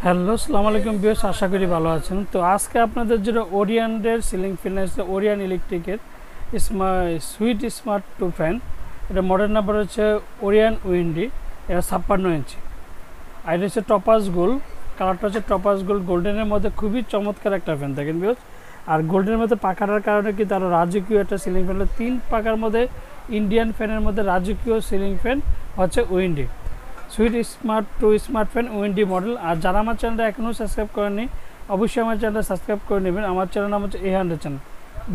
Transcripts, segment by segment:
Hello, আসসালামু আলাইকুম viewers, আশা করি ভালো আছেন। তো আজকে আপনাদের জন্য ওরিয়েন্টের সিলিং ফ্যান আছে, ওরিয়েন্ট ইলেকট্রিকের সুইট স্মার্ট 2 ফ্যান। এটা মডেল নাম্বার হচ্ছে ওরিয়েন্ট উইন্ডি। এটা 56 ইঞ্চি, আর এটা হচ্ছে টপাস গোল্ড। কালারটা হচ্ছে টপাস গোল্ড, গোল্ডেনের মধ্যে খুবই চমৎকার একটা ফ্যান দেখেন ভিউয়ার্স। আর গোল্ডেনের মধ্যে পাখাটার কারণে কিন্তু আরও রাজকীয় একটা সিলিং ফ্যান। 3 পাখার মধ্যে ইন্ডিয়ান ফ্যানের মধ্যে রাজকীয় সিলিং ফ্যান হচ্ছে windy sweet smart 2 smart fan windy model. আর যারা আমার চ্যানেলটা এখনও সাবস্ক্রাইব করেনি, অবশ্যই আমার চ্যানেলটা সাবস্ক্রাইব করে নেবেন। আমার চ্যানেল নাম হচ্ছে A100 চ্যানেল।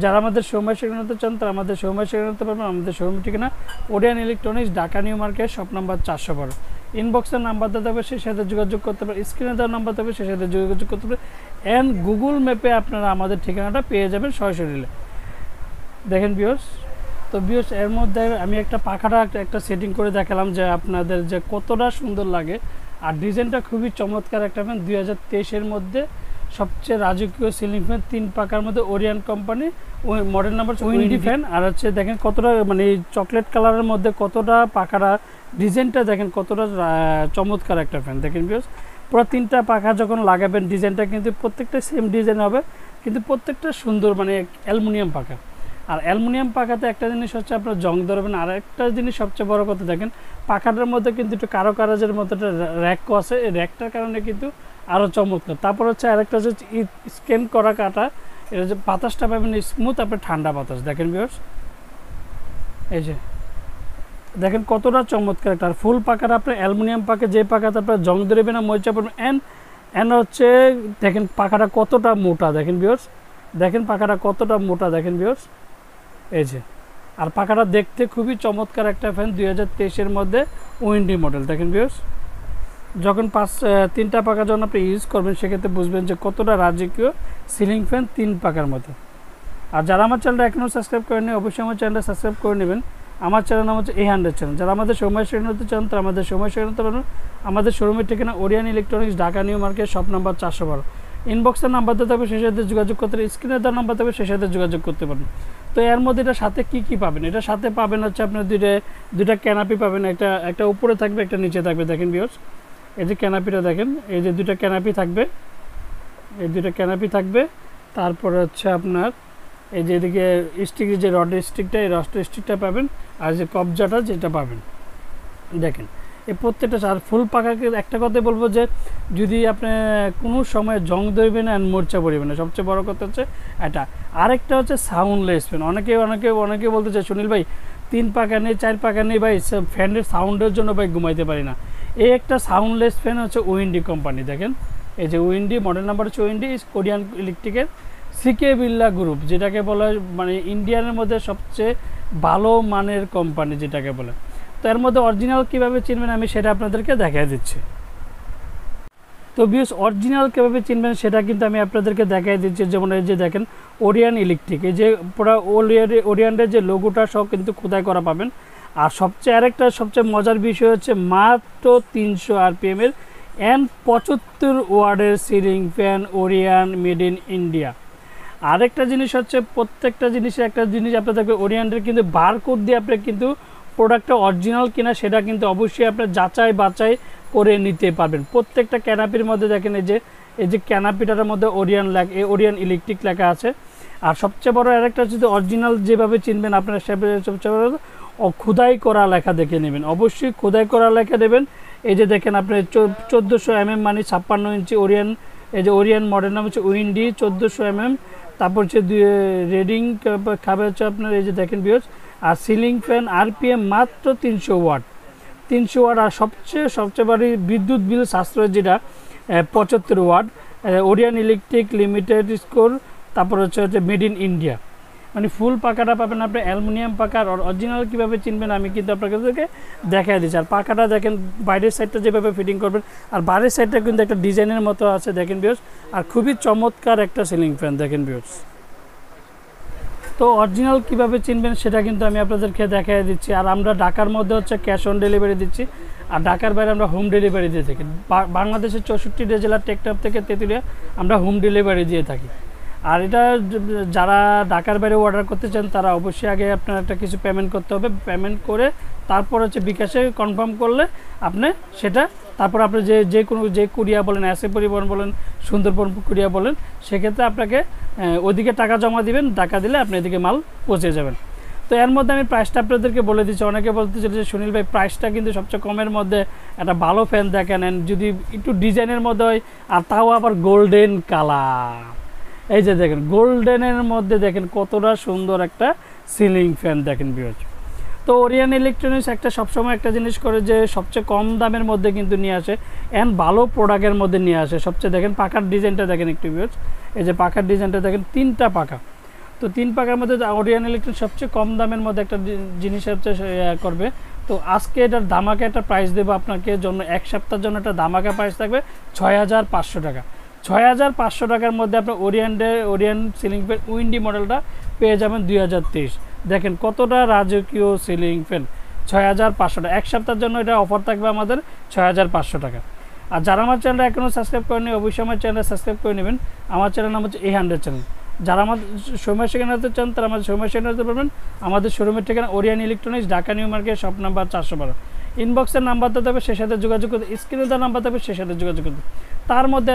যারা আমাদের শোরুমে সেখানে নিতে চান তারা আমাদের শোরুমে সেখানে নিতে পারবেন। আমাদের শোরুমের ঠিকানা Orient electronics, Dhaka New Market, shop number 412। ইনবক্সের নাম্বার দিতে হবে, সেই সাথে যোগাযোগ করতে পারে। স্ক্রিনে দেওয়ার নাম্বার দেবে, সেই সাথে যোগাযোগ করতে পারে। অ্যান্ড গুগল ম্যাপে আপনারা আমাদের ঠিকানাটা পেয়ে যাবেন সরাসরি। দেখেন ভিউয়ার্স, তো ভিউয়ার্স এর মধ্যে আমি একটা পাখাটা একটা সেটিং করে দেখালাম যে আপনাদের যে কতটা সুন্দর লাগে। আর ডিজাইনটা খুবই চমৎকার একটা ফ্যান। 2023-এর মধ্যে সবচেয়ে রাজকীয় সিলিং ফ্যান, 3 পাখার মধ্যে Orient company, model number windy fan. আর হচ্ছে দেখেন কতটা মানে চকলেট কালারের মধ্যে কতটা পাখাটা ডিজাইনটা দেখেন কতটা চমৎকার একটা ফ্যান। দেখেন ভিউয়ার্স, পুরো 3টা পাখা যখন লাগাবেন ডিজাইনটা কিন্তু প্রত্যেকটা সেম ডিজাইন হবে, কিন্তু প্রত্যেকটা সুন্দর মানে অ্যালুমিনিয়াম পাখা। আর অ্যালুমিনিয়াম পাখাতে একটা জিনিস হচ্ছে আপনার জং ধরবেন। আর একটা জিনিস সবচেয়ে বড় কথা, দেখেন পাখাটার মধ্যে কিন্তু একটু কারুকাজের মতো একটা র্যাকও আছে। এই র্যাকটার কারণে কিন্তু আরও চমৎকার। তারপর হচ্ছে আরেকটা হচ্ছে স্ক্যান করা কাটা, এটা যে বাতাসটা পাবেন স্মুথ, আপনার ঠান্ডা বাতাস। দেখেন ভিউয়ার্স, এই যে দেখেন কতটা চমৎকার একটা। আর ফুল পাখাটা আপনার অ্যালুমিনিয়াম পাখা, যে পাখাতে আপনার জং ধরবে না, মরিচা পড়বে। অ্যান্ড হচ্ছে দেখেন পাখাটা কতটা মোটা। দেখেন ভিউয়ার্স, দেখেন পাখাটা কতটা মোটা। দেখেন ভিউয়ার্স, এই যে। আর পাখাটা দেখতে খুবই চমৎকার একটা ফ্যান, 2023-এর মধ্যে উইন্ডি মডেল। দেখেন ভিউয়ার্স, যখন 3টা পাখা যখন আপনি ইউজ করবেন সেক্ষেত্রে বুঝবেন যে কতটা রাজকীয় সিলিং ফ্যান 3 পাখার মধ্যে। আর যারা আমার চ্যানেলটা এখনও সাবস্ক্রাইব করেনি, অবশ্যই আমার চ্যানেলটা সাবস্ক্রাইব করে নেবেন। আমার চ্যানেল নাম হচ্ছে A100 চ্যানেল। যারা আমাদের সময় সেখানে হতে চান তারা আমাদের সময় সেখানে হতে পারবেন। আমাদের শোরুমের ঠিকানা Orient electronics, Dhaka New Market, shop number 412। ইনবক্সের নাম্বার দিতে হবে, সেই সাথে যোগাযোগ করতে পারেন। স্ক্রিনে দেওয়ার নাম্বার দেবে, সেই সাথে যোগাযোগ করতে পারেন। তো এর মধ্যে এটার সাথে কি পাবেন? এটার সাথে পাবেন হচ্ছে আপনার দুইটা ক্যানাপি পাবেন। একটা উপরে থাকবে, একটা নিচে থাকবে। দেখেন ভিউয়ার্স, এই যে ক্যানাপিটা দেখেন, এই যে 2টা ক্যানাপি থাকবে, এই 2টা ক্যানাপি থাকবে। তারপরে হচ্ছে আপনার এই যে এদিকে স্টিক, যে রডের স্টিকটা, এই রডের স্টিকটা পাবেন। আর যে কবজাটা যেটা পাবেন, দেখেন এই প্রত্যেকটা। আর ফুল পাখাকে একটা কথাই বলবো যে যদি আপনি কোনো সময় জং ধরবে না, মোর্চা পড়বে না, সবচেয়ে বড় কথা হচ্ছে এটা। আরেকটা হচ্ছে সাউন্ডলেস ফ্যান। অনেকে বলতে চায় সুনীল ভাই 3 পাখা নেই, 4 পাখা নেই ভাই, ফ্যানের সাউন্ডের জন্য ভাই ঘুমাইতে পারি না। এই একটা সাউন্ডলেস ফ্যান হচ্ছে উইন্ডি কোম্পানি। দেখেন এই যে উইন্ডি, মডেল নাম্বার হচ্ছে উইন্ডি, কোরিয়ান ইলেকট্রিকের সিকে বিল্লা গ্রুপ, যেটাকে বলা হয় মানে ইন্ডিয়ানের মধ্যে সবচেয়ে ভালো মানের কোম্পানি যেটাকে বলে। তো এর মধ্যে অরিজিনাল কীভাবে চিনবেন আমি সেটা আপনাদেরকে দেখাই দিচ্ছি। তো ভিউয়ার্স, অরিজিনাল কীভাবে চিনবেন সেটা কিন্তু আমি আপনাদেরকে দেখাই দিচ্ছি। যেমন এই যে দেখেন ওরিয়েন্ট ইলেকট্রিক, এই যে পুরো ওরিয়েন্টের যে লোগোটা সব কিন্তু খোদাই করা পাবেন। আর সবচেয়ে মজার বিষয় হচ্ছে মাত্র 300 RPM-এর অ্যান্ড 75 ওয়াটের ceiling fan, Orient, made in India. আরেকটা জিনিস হচ্ছে, প্রত্যেকটা জিনিসের একটা জিনিস আপনার দেখবে, ওরিয়েন্টের কিন্তু বারকোড দিয়ে আপনি কিন্তু প্রোডাক্টটা অরিজিনাল কিনা সেটা কিন্তু অবশ্যই আপনার যাচাই বাছাই করে নিতে পারবেন। প্রত্যেকটা ক্যানাপির মধ্যে দেখেন এই যে ক্যানাপিটার মধ্যে ওরিয়েন্ট ইলেকট্রিক লেখা আছে। আর সবচেয়ে বড় আরেকটা হচ্ছে অরিজিনাল যেভাবে চিনবেন আপনার সবচেয়ে বড় খোদাই করা লেখা দেখে নেবেন, অবশ্যই খোদাই করা লেখা দেবেন। এই যে দেখেন আপনার 1400 mm মানে 56 ইঞ্চি ওরিয়েন্ট, এই যে ওরিয়েন্ট মডেল নাম হচ্ছে উইন্ডি 1400 mm। তারপর হচ্ছে রেডিং খাবে হচ্ছে আপনার এই যে দেখেন ভিউয়ার্স। আর সিলিং ফ্যান RPM মাত্র 300 ওয়াট। আর সবচেয়ে বড় বিদ্যুৎ বিল সাশ্রয় যেটা 75 watt, Orient electric limited score. তারপর হচ্ছে মেড ইন ইন্ডিয়া। মানে ফুল পাখাটা পাবেন আপনি অ্যালুমিনিয়াম পাখা। আর অরিজিনাল কীভাবে চিনবেন আমি কিন্তু আপনাদেরকে দেখাই দিচ্ছি। আর পাখাটা দেখেন বাইরের সাইডটা যেভাবে ফিটিং করবেন, আর বাইরের সাইডটা কিন্তু একটা ডিজাইনের মতো আছে। দেখেন ভিউয়ার্স, আর খুবই চমৎকার একটা সিলিং ফ্যান। দেখেন ভিউয়ার্স, তো অরিজিনাল কীভাবে চিনবেন সেটা কিন্তু আমি আপনাদেরকে দেখাই দিচ্ছি। আর আমরা ঢাকার মধ্যে হচ্ছে ক্যাশ অন ডেলিভারি দিচ্ছি, আর ঢাকার বাইরে আমরা হোম ডেলিভারি দিয়ে থাকি। বাংলাদেশের 64টা জেলার টেকটাপ থেকে তেঁতুলিয়া আমরা হোম ডেলিভারি দিয়ে থাকি। আর এটা যারা ঢাকার বাইরে অর্ডার করতে চান তারা অবশ্যই আগে আপনার একটা কিছু পেমেন্ট করতে হবে। পেমেন্ট করে তারপর হচ্ছে বিকাশে কনফার্ম করলে আপনি সেটা তারপর আপনি যে কোনো কুরিয়া বলেন, এসএ পরিবহন বলেন, সুন্দরবন কুরিয়া বলেন, সেক্ষেত্রে আপনাকে ওদিকে টাকা জমা দিবেন, টাকা দিলে আপনি এদিকে মাল পৌঁছে যাবেন। তো এর মধ্যে আমি প্রাইসটা আপনাদেরকে বলে দিচ্ছি। অনেকে বলতে চাই যে সুনীল ভাই প্রাইসটা কিন্তু সবচেয়ে কমের মধ্যে একটা ভালো ফ্যান দেখেন, যদি একটু ডিজাইনের মধ্যে হয়, আর তাও আবার গোল্ডেন কালার। এই যে দেখেন গোল্ডেনের মধ্যে দেখেন কতটা সুন্দর একটা সিলিং ফ্যান দেখেন ভিউয়ার্স। তো ওরিয়ন ইলেকট্রনিক্স একটা সবসময় একটা জিনিস করে যে সবচেয়ে কম দামের মধ্যে কিন্তু নিয়ে আসে, অ্যান্ড ভালো প্রোডাক্টের মধ্যে নিয়ে আসে। সবচেয়ে দেখেন পাখার ডিজাইনটা দেখেন একটু ভিউয়ার্স, এই যে পাখার ডিজাইনটা দেখেন, 3টা পাখা। তো 3 পাখার মধ্যে ওরিয়ন ইলেকট্রনিক্স সবচেয়ে কম দামের মধ্যে একটা জিনিস হচ্ছে করবে। তো আজকে এটার ধামাকা একটা প্রাইস দেবো আপনাকে জন্য, এক সপ্তাহের জন্য একটা ধামাকা প্রাইস থাকবে 6500 টাকা। 6500 টাকার মধ্যে আপনার ওরিয়ন সিলিং ফ্যান উইন্ডি মডেলটা পেয়ে যাবেন 2023। দেখেন কতটা রাজকীয় সিলিং ফ্যান, 6500 টাকা। এক সপ্তাহের জন্য এটা অফার থাকবে আমাদের 6500 টাকা। আর যারা আমার চ্যানেলটা এখনও সাবস্ক্রাইব করেনি অবশ্যই আমার চ্যানেলটা সাবস্ক্রাইব করে নেবেন। আমার চ্যানেল নাম হচ্ছে A100 চ্যানেল। যারা আমার শোরুমের সেখানে হতে চান তারা আমাদের শোরুমের সেখানে হতে পারবেন। আমাদের শোরুমের ঠিকানা Orion electronics, Dhaka New Market, shop number 412। ইনবক্সের নাম্বার দিতে হবে, সে সাথে যোগাযোগ করতে, স্ক্রিনে দেওয়ার নাম্বার দেবে, সে সাথে যোগাযোগ করতে।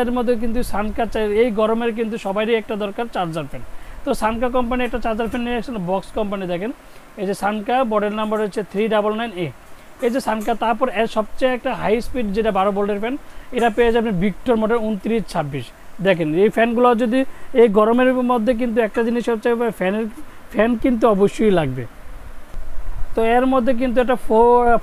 এর মধ্যে কিন্তু সানকা এই গরমের কিন্তু সবারই একটা দরকার চার্জার ফ্যান। তো সানকা কোম্পানি একটা চার্জার ফ্যান নিয়ে আসছেন, বক্স কোম্পানি দেখেন, এই যে সানকা, মডেল নাম্বার হচ্ছে 399A। এই যে সানকা, তারপর এর সবচেয়ে একটা হাই স্পিড যেটা 12 ভোল্টের ফ্যান, এটা পেয়ে যাবেন ভিক্টর মডেল 2926। দেখেন এই ফ্যানগুলো যদি এই গরমের মধ্যে কিন্তু একটা জিনিস হচ্ছে ফ্যান কিন্তু অবশ্যই লাগবে। তো এর মধ্যে কিন্তু একটা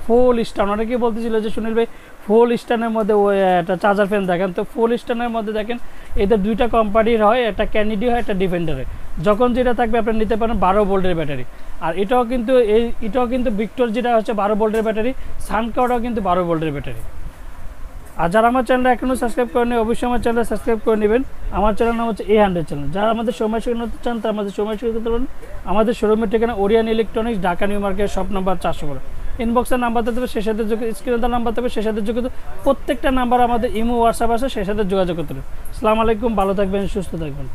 ফুল স্টান, অনেকেই বলতেছিল যে সুনীল ভাই ফুল স্টানের মধ্যে একটা চার্জার ফ্যান দেখেন। তো ফুল স্টানের মধ্যে দেখেন এদের 2টা কোম্পানির হয়, একটা ক্যানিডি হয়, একটা ডিফেন্ডারের। যখন যেটা থাকবে আপনি নিতে পারেন 12 ভোল্টের ব্যাটারি। আর এটাও কিন্তু ভিক্টর যেটা হচ্ছে 12 ভোল্টের ব্যাটারি, সানকাওটাও কিন্তু 12 ভোল্টের ব্যাটারি। আর যারা আমার চ্যানেলটা এখনও সাবস্ক্রাইব করেনি অবশ্যই আমার চ্যানেলটা সাবস্ক্রাইব করে নেবেন। আমার চ্যানেল নাম হচ্ছে A100 চ্যানেল। যারা আমাদের সময় শুরু করতে চান তারা আমাদের সময় শুরু করতে পারেন। আমাদের শোরুমের ঠিকানা Orion electronics, Dhaka New Market, shop number 412। ইনবক্সের নাম্বার দিতে হবে, সে সাথে স্ক্রিনে দেওয়ার নাম্বার দেবে, সে সাথে যোগাযোগ। প্রত্যেকটা নাম্বার আমাদের ইমো হোয়াটসঅ্যাপ আছে, সে সাথে যোগাযোগ করতে হবে। আসসালামু আলাইকুম, ভালো থাকবেন, সুস্থ থাকবেন।